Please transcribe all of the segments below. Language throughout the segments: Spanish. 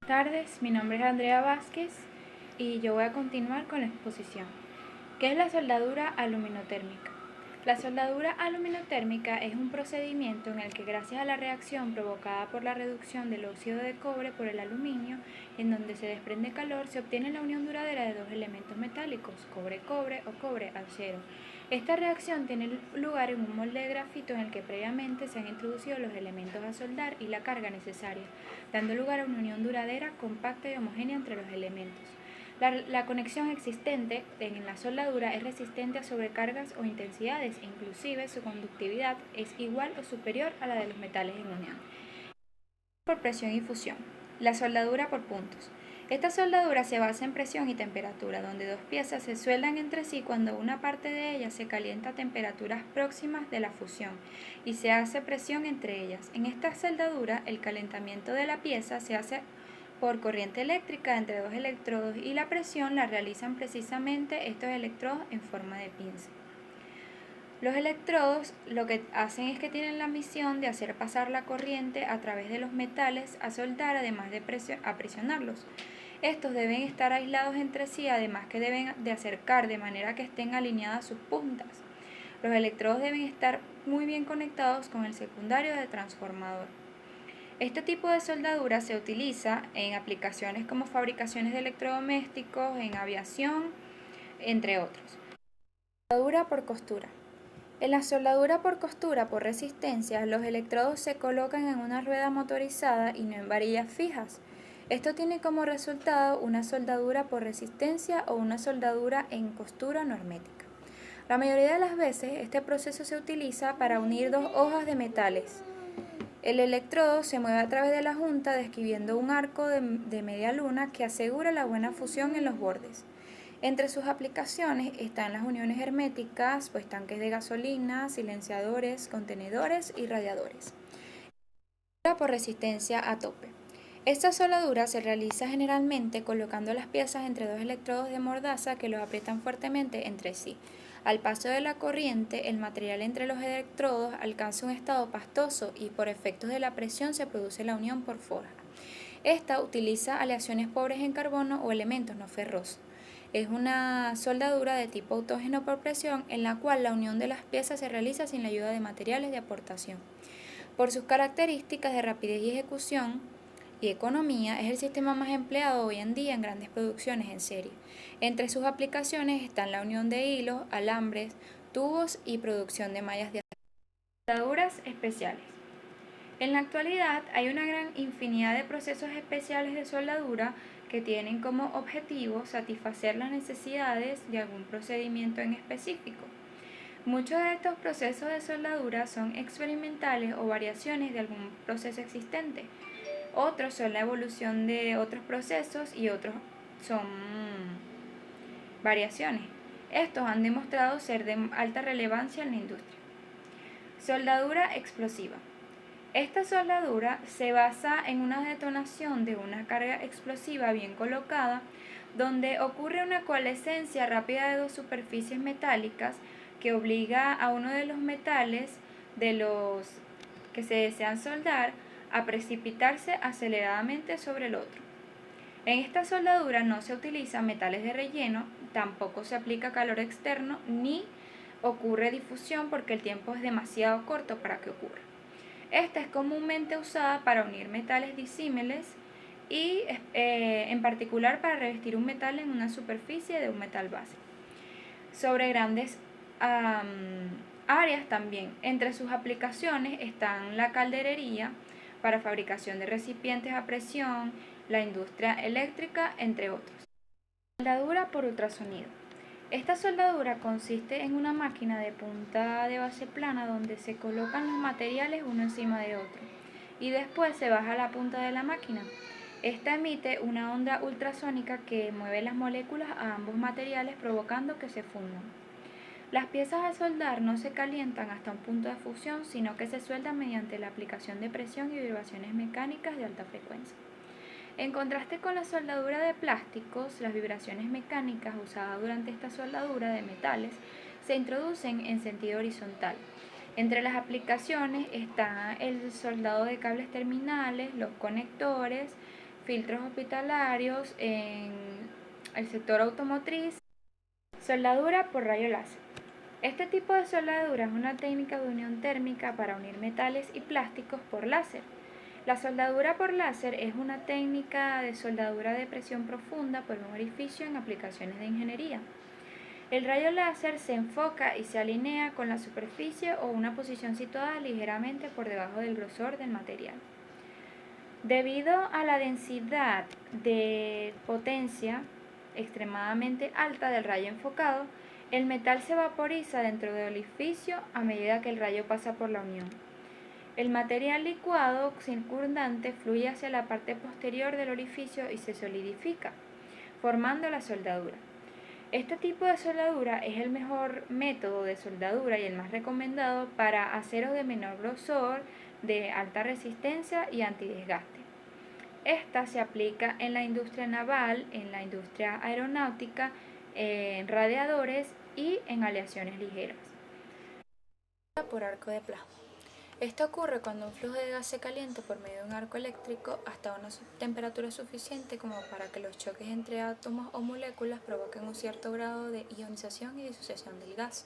Buenas tardes, mi nombre es Andrea Vázquez y yo voy a continuar con la exposición. ¿Qué es la soldadura aluminotérmica? La soldadura aluminotérmica es un procedimiento en el que gracias a la reacción provocada por la reducción del óxido de cobre por el aluminio, en donde se desprende calor, se obtiene la unión duradera de dos elementos metálicos, cobre-cobre o cobre-acero. Esta reacción tiene lugar en un molde de grafito en el que previamente se han introducido los elementos a soldar y la carga necesaria, dando lugar a una unión duradera, compacta y homogénea entre los elementos. La conexión existente en la soldadura es resistente a sobrecargas o intensidades e inclusive su conductividad es igual o superior a la de los metales en unión. Por presión y fusión. La soldadura por puntos. Esta soldadura se basa en presión y temperatura, donde dos piezas se sueldan entre sí cuando una parte de ellas se calienta a temperaturas próximas de la fusión y se hace presión entre ellas. En esta soldadura, el calentamiento de la pieza se hace por corriente eléctrica entre dos electrodos y la presión la realizan precisamente estos electrodos en forma de pinza. Los electrodos lo que hacen es que tienen la misión de hacer pasar la corriente a través de los metales a soldar, además de presionarlos. Estos deben estar aislados entre sí, además que deben de acercar de manera que estén alineadas sus puntas. Los electrodos deben estar muy bien conectados con el secundario del transformador. Este tipo de soldadura se utiliza en aplicaciones como fabricaciones de electrodomésticos, en aviación, entre otros. Soldadura por costura. En la soldadura por costura por resistencia, los electrodos se colocan en una rueda motorizada y no en varillas fijas. Esto tiene como resultado una soldadura por resistencia o una soldadura en costura no hermética. La mayoría de las veces este proceso se utiliza para unir dos hojas de metales. El electrodo se mueve a través de la junta describiendo un arco de media luna que asegura la buena fusión en los bordes. Entre sus aplicaciones están las uniones herméticas, pues tanques de gasolina, silenciadores, contenedores y radiadores. Por resistencia a tope. Esta soldadura se realiza generalmente colocando las piezas entre dos electrodos de mordaza que los aprietan fuertemente entre sí. Al paso de la corriente, el material entre los electrodos alcanza un estado pastoso y por efectos de la presión se produce la unión por forja. Esta utiliza aleaciones pobres en carbono o elementos no ferrosos. Es una soldadura de tipo autógeno por presión en la cual la unión de las piezas se realiza sin la ayuda de materiales de aportación. Por sus características de rapidez y ejecución y economía, es el sistema más empleado hoy en día en grandes producciones en serie. Entre sus aplicaciones están la unión de hilos, alambres, tubos y producción de mallas de acero. Soldaduras especiales. En la actualidad hay una gran infinidad de procesos especiales de soldadura que tienen como objetivo satisfacer las necesidades de algún procedimiento en específico. Muchos de estos procesos de soldadura son experimentales o variaciones de algún proceso existente. Otros son la evolución de otros procesos y otros son variaciones. Estos han demostrado ser de alta relevancia en la industria. Soldadura explosiva. Esta soldadura se basa en una detonación de una carga explosiva bien colocada, donde ocurre una coalescencia rápida de dos superficies metálicas que obliga a uno de los metales de los que se desean soldar a precipitarse aceleradamente sobre el otro. En esta soldadura no se utilizan metales de relleno, tampoco se aplica calor externo ni ocurre difusión porque el tiempo es demasiado corto para que ocurra. Esta es comúnmente usada para unir metales disímiles y en particular para revestir un metal en una superficie de un metal base. Sobre grandes áreas también. Entre sus aplicaciones están la calderería para fabricación de recipientes a presión, la industria eléctrica, entre otros. Soldadura por ultrasonido. Esta soldadura consiste en una máquina de punta de base plana donde se colocan los materiales uno encima de otro y después se baja la punta de la máquina. Esta emite una onda ultrasónica que mueve las moléculas a ambos materiales provocando que se fundan. Las piezas a soldar no se calientan hasta un punto de fusión, sino que se sueldan mediante la aplicación de presión y vibraciones mecánicas de alta frecuencia. En contraste con la soldadura de plásticos, las vibraciones mecánicas usadas durante esta soldadura de metales se introducen en sentido horizontal. Entre las aplicaciones está el soldado de cables terminales, los conectores, filtros hospitalarios, en el sector automotriz. Soldadura por rayo láser. Este tipo de soldadura es una técnica de unión térmica para unir metales y plásticos por láser. La soldadura por láser es una técnica de soldadura de presión profunda por un orificio en aplicaciones de ingeniería. El rayo láser se enfoca y se alinea con la superficie o una posición situada ligeramente por debajo del grosor del material. Debido a la densidad de potencia extremadamente alta del rayo enfocado, el metal se vaporiza dentro del orificio a medida que el rayo pasa por la unión. El material licuado circundante fluye hacia la parte posterior del orificio y se solidifica, formando la soldadura. Este tipo de soldadura es el mejor método de soldadura y el más recomendado para aceros de menor grosor, de alta resistencia y antidesgaste. Esta se aplica en la industria naval, en la industria aeronáutica, en radiadores y en aleaciones ligeras. Por arco de plasma. Esto ocurre cuando un flujo de gas se calienta por medio de un arco eléctrico hasta una temperatura suficiente como para que los choques entre átomos o moléculas provoquen un cierto grado de ionización y disociación del gas.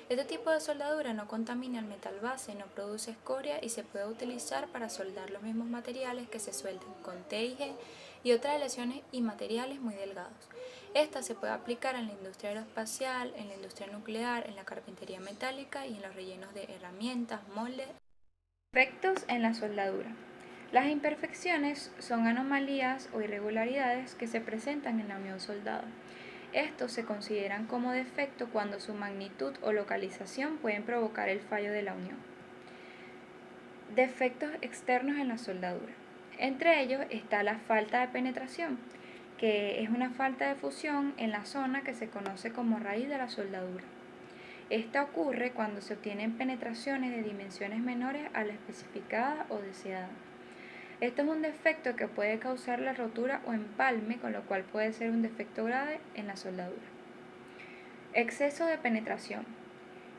Este tipo de soldadura no contamina el metal base, no produce escoria y se puede utilizar para soldar los mismos materiales que se sueldan con TIG y otras aleaciones y materiales muy delgados. Esta se puede aplicar en la industria aeroespacial, en la industria nuclear, en la carpintería metálica y en los rellenos de herramientas, moldes. Efectos en la soldadura. Las imperfecciones son anomalías o irregularidades que se presentan en la unión soldada. Estos se consideran como defecto cuando su magnitud o localización pueden provocar el fallo de la unión. Defectos externos en la soldadura. Entre ellos está la falta de penetración, que es una falta de fusión en la zona que se conoce como raíz de la soldadura. Esta ocurre cuando se obtienen penetraciones de dimensiones menores a la especificada o deseada. Esto es un defecto que puede causar la rotura o empalme, con lo cual puede ser un defecto grave en la soldadura. Exceso de penetración.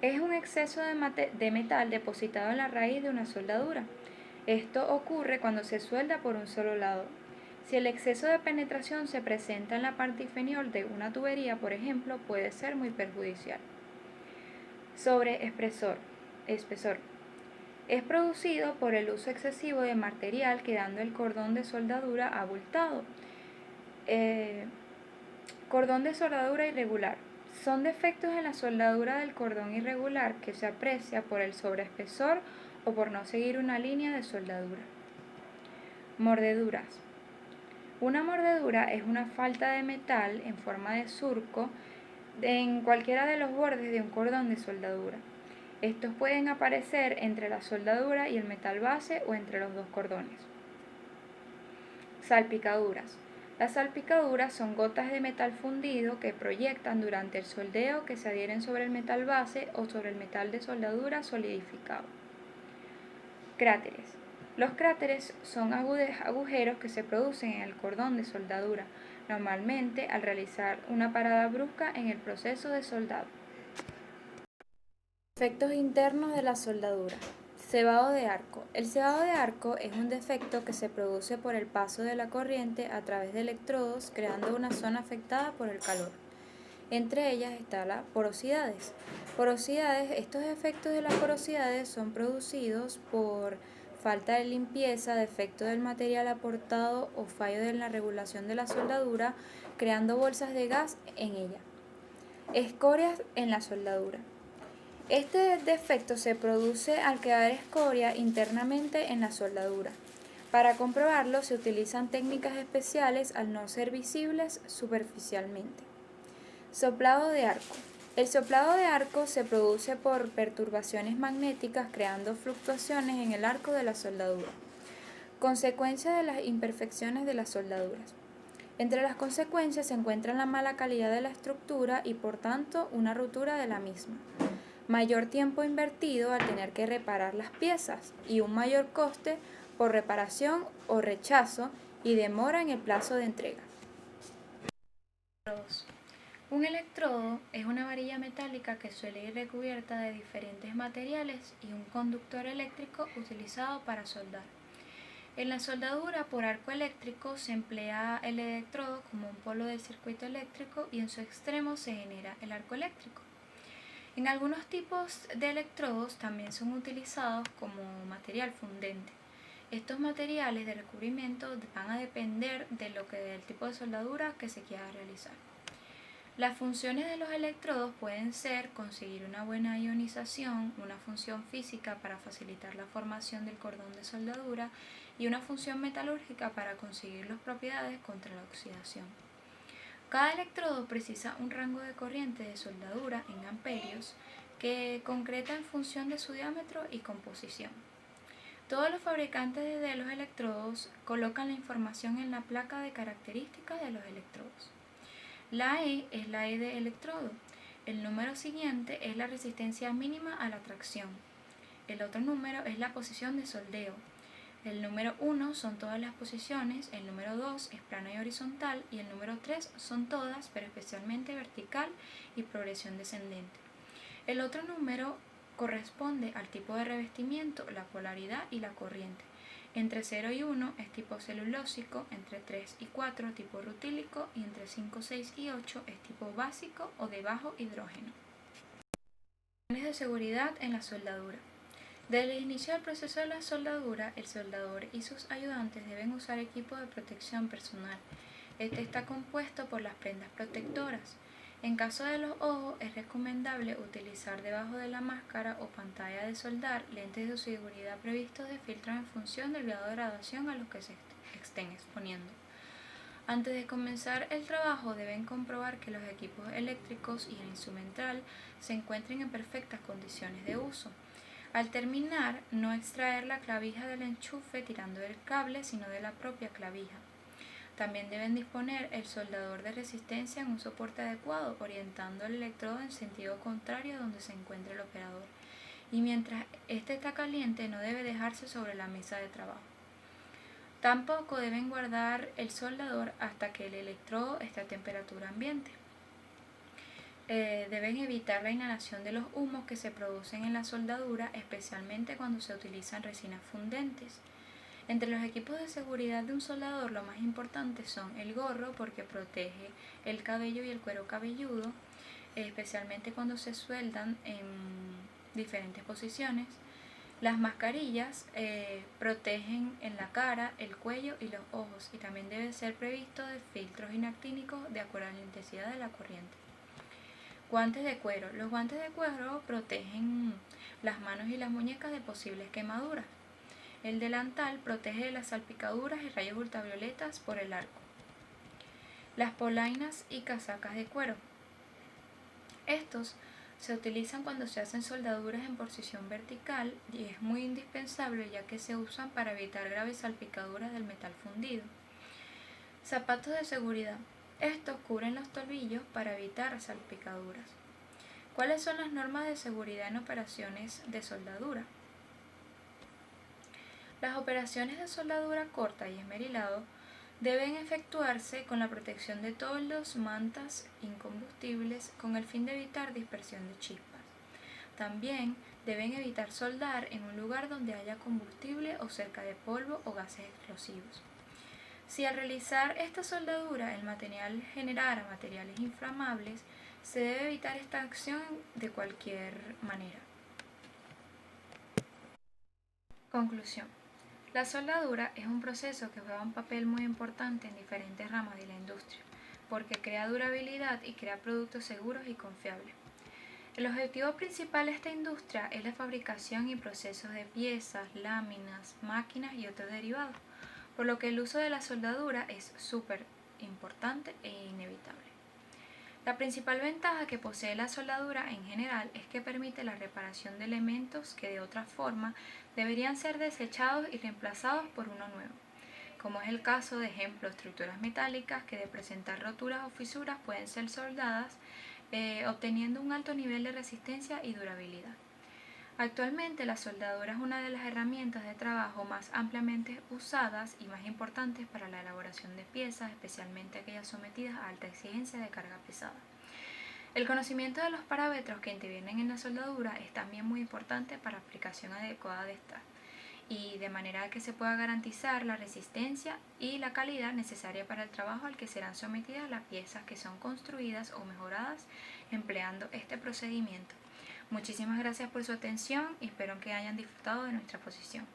Es un exceso de metal depositado en la raíz de una soldadura. Esto ocurre cuando se suelda por un solo lado. Si el exceso de penetración se presenta en la parte inferior de una tubería, por ejemplo, puede ser muy perjudicial. Espesor. Es producido por el uso excesivo de material, quedando el cordón de soldadura abultado. Cordón de soldadura irregular. Son defectos en la soldadura del cordón irregular que se aprecia por el sobreespesor o por no seguir una línea de soldadura. Mordeduras. Una mordedura es una falta de metal en forma de surco en cualquiera de los bordes de un cordón de soldadura. Estos pueden aparecer entre la soldadura y el metal base o entre los dos cordones. Salpicaduras. Las salpicaduras son gotas de metal fundido que proyectan durante el soldeo que se adhieren sobre el metal base o sobre el metal de soldadura solidificado. Cráteres. Los cráteres son agujeros que se producen en el cordón de soldadura, normalmente al realizar una parada brusca en el proceso de soldado. Efectos internos de la soldadura. Cebado de arco. El cebado de arco es un defecto que se produce por el paso de la corriente a través de electrodos, creando una zona afectada por el calor. Entre ellas están las porosidades. Estos efectos de las porosidades son producidos por falta de limpieza, defecto del material aportado o fallo en la regulación de la soldadura, creando bolsas de gas en ella. Escorias en la soldadura. Este defecto se produce al quedar escoria internamente en la soldadura. Para comprobarlo se utilizan técnicas especiales al no ser visibles superficialmente. Soplado de arco. El soplado de arco se produce por perturbaciones magnéticas creando fluctuaciones en el arco de la soldadura. Consecuencia de las imperfecciones de las soldaduras. Entre las consecuencias se encuentran la mala calidad de la estructura y por tanto una rotura de la misma. Mayor tiempo invertido al tener que reparar las piezas y un mayor coste por reparación o rechazo y demora en el plazo de entrega. Un electrodo es una varilla metálica que suele ir recubierta de diferentes materiales y un conductor eléctrico utilizado para soldar. En la soldadura por arco eléctrico se emplea el electrodo como un polo del circuito eléctrico y en su extremo se genera el arco eléctrico. En algunos tipos de electrodos también son utilizados como material fundente. Estos materiales de recubrimiento van a depender del tipo de soldadura que se quiera realizar. Las funciones de los electrodos pueden ser conseguir una buena ionización, una función física para facilitar la formación del cordón de soldadura y una función metalúrgica para conseguir las propiedades contra la oxidación. Cada electrodo precisa un rango de corriente de soldadura en amperios que concreta en función de su diámetro y composición. Todos los fabricantes de los electrodos colocan la información en la placa de características de los electrodos. La E es la E de electrodo. El número siguiente es la resistencia mínima a la tracción. El otro número es la posición de soldeo. El número 1 son todas las posiciones, el número 2 es plana y horizontal y el número 3 son todas, pero especialmente vertical y progresión descendente. El otro número corresponde al tipo de revestimiento, la polaridad y la corriente. Entre 0 y 1 es tipo celulósico, entre 3 y 4 tipo rutílico y entre 5, 6 y 8 es tipo básico o de bajo hidrógeno. De seguridad en la soldadura. Desde el inicio del proceso de la soldadura, el soldador y sus ayudantes deben usar equipo de protección personal. Este está compuesto por las prendas protectoras. En caso de los ojos, es recomendable utilizar debajo de la máscara o pantalla de soldar lentes de seguridad previstos de filtros en función del grado de graduación a los que se estén exponiendo. Antes de comenzar el trabajo, deben comprobar que los equipos eléctricos y el instrumental se encuentren en perfectas condiciones de uso. Al terminar, no extraer la clavija del enchufe tirando del cable, sino de la propia clavija. También deben disponer el soldador de resistencia en un soporte adecuado, orientando el electrodo en sentido contrario a donde se encuentre el operador. Y mientras este está caliente, no debe dejarse sobre la mesa de trabajo. Tampoco deben guardar el soldador hasta que el electrodo esté a temperatura ambiente. Deben evitar la inhalación de los humos que se producen en la soldadura, especialmente cuando se utilizan resinas fundentes. Entre los equipos de seguridad de un soldador, lo más importante son el gorro, porque protege el cabello y el cuero cabelludo, especialmente cuando se sueldan en diferentes posiciones. Las mascarillas protegen en la cara, el cuello y los ojos, y también debe ser previsto de filtros inactínicos de acuerdo a la intensidad de la corriente. Guantes de cuero. Los guantes de cuero protegen las manos y las muñecas de posibles quemaduras. El delantal protege de las salpicaduras y rayos ultravioletas por el arco. Las polainas y casacas de cuero. Estos se utilizan cuando se hacen soldaduras en posición vertical y es muy indispensable ya que se usan para evitar graves salpicaduras del metal fundido. Zapatos de seguridad. Estos cubren los tobillos para evitar salpicaduras. ¿Cuáles son las normas de seguridad en operaciones de soldadura? Las operaciones de soldadura corta y esmerilado deben efectuarse con la protección de toldos, mantas incombustibles con el fin de evitar dispersión de chispas. También deben evitar soldar en un lugar donde haya combustible o cerca de polvo o gases explosivos. Si al realizar esta soldadura el material generara materiales inflamables, se debe evitar esta acción de cualquier manera. Conclusión. La soldadura es un proceso que juega un papel muy importante en diferentes ramas de la industria, porque crea durabilidad y crea productos seguros y confiables. El objetivo principal de esta industria es la fabricación y procesos de piezas, láminas, máquinas y otros derivados, por lo que el uso de la soldadura es súper importante e inevitable. La principal ventaja que posee la soldadura en general es que permite la reparación de elementos que de otra forma deberían ser desechados y reemplazados por uno nuevo, como es el caso de estructuras metálicas que de presentar roturas o fisuras pueden ser soldadas, obteniendo un alto nivel de resistencia y durabilidad. Actualmente la soldadura es una de las herramientas de trabajo más ampliamente usadas y más importantes para la elaboración de piezas, especialmente aquellas sometidas a alta exigencia de carga pesada. El conocimiento de los parámetros que intervienen en la soldadura es también muy importante para la aplicación adecuada de esta. y de manera que se pueda garantizar la resistencia y la calidad necesaria para el trabajo al que serán sometidas las piezas que son construidas o mejoradas empleando este procedimiento. Muchísimas gracias por su atención y espero que hayan disfrutado de nuestra exposición.